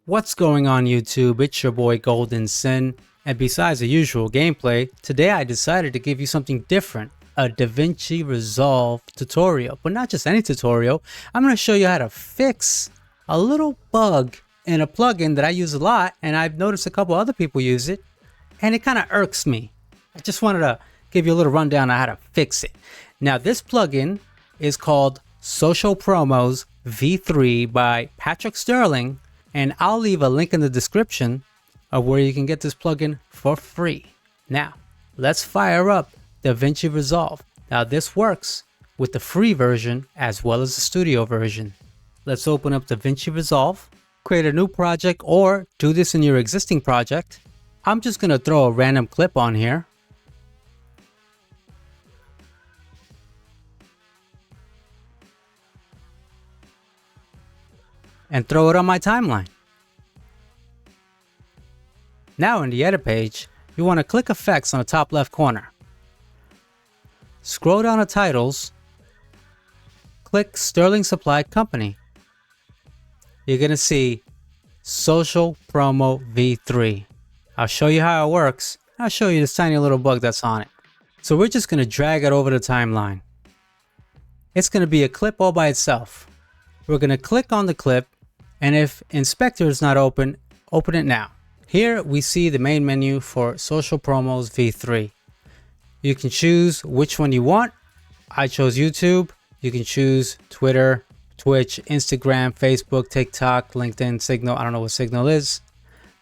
What's going on YouTube? It's your boy Golden Sin, and besides the usual gameplay, today I decided to give you something different, a Davinci Resolve tutorial. But not just any tutorial, I'm going to show you how to fix a little bug in a plugin that I use a lot, and I've noticed a couple other people use it, and it kind of irks me. I just wanted to give you a little rundown on how to fix it. Now this plugin is called Social Promos V3 by Patrick Stirling, and I'll leave a link in the description of where you can get this plugin for free. Now, let's fire up Davinci Resolve. Now this works with the free version as well as the studio version. Let's open up Davinci Resolve, create a new project, or do this in your existing project. I'm just gonna throw a random clip on here. And throw it on my timeline. Now in the edit page, you want to click effects on the top left corner. Scroll down to titles, click Stirling Supply Company. You're going to see Social Promo V3. I'll show you how it works. I'll show you this tiny little bug that's on it. So we're just going to drag it over the timeline. It's going to be a clip all by itself. We're going to click on the clip, and if Inspector is not open, open it now. Here we see the main menu for Social Promos V3. You can choose which one you want. I chose YouTube. You can choose Twitter, Twitch, Instagram, Facebook, TikTok, LinkedIn, Signal. I don't know what Signal is.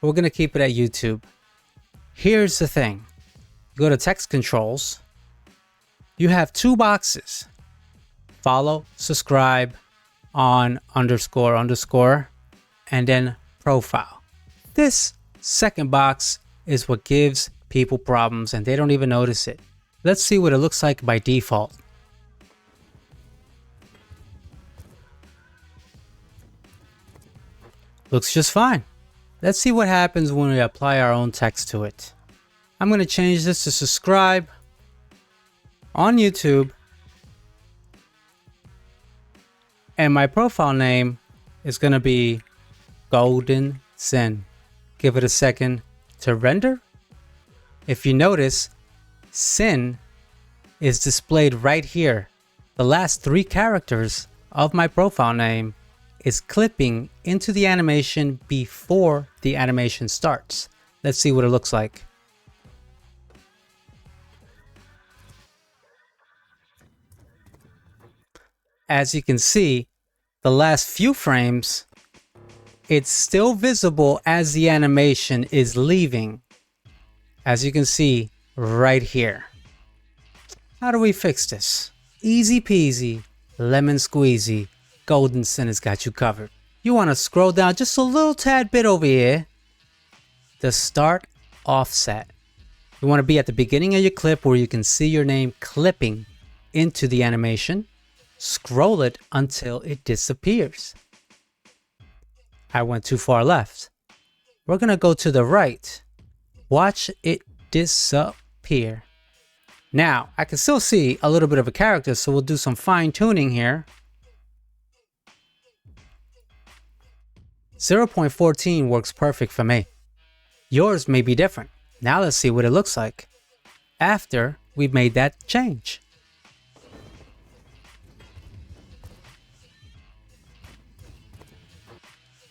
But we're going to keep it at YouTube. Here's the thing. You go to text controls. You have two boxes. Follow, subscribe, on, underscore, and then profile. This second box is what gives people problems and they don't even notice it. Let's see what it looks like by default. Looks just fine. Let's see what happens when we apply our own text to it. I'm going to change this to subscribe on YouTube. And my profile name is going to be Golden Sin. Give it a second to render. If you notice, Sin is displayed right here. The last three characters of my profile name is clipping into the animation before the animation starts. Let's see what it looks like. As you can see, the last few frames, it's still visible as the animation is leaving. As you can see right here. How do we fix this? Easy peasy, lemon squeezy. Golden Sin has got you covered. You want to scroll down just a little tad bit over here. The start offset. You want to be at the beginning of your clip where you can see your name clipping into the animation. Scroll it until it disappears. I went too far left. We're going to go to the right. Watch it disappear. Now, I can still see a little bit of a character, so we'll do some fine tuning here. 0.14 works perfect for me. Yours may be different. Now let's see what it looks like after we've made that change.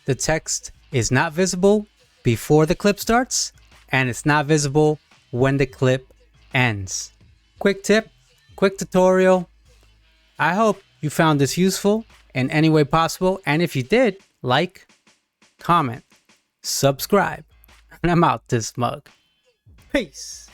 The text is not visible before the clip starts, and it's not visible when the clip ends. Quick tip, quick tutorial. I hope you found this useful in any way possible, and if you did, like, comment, subscribe, and I'm out this mug. Peace.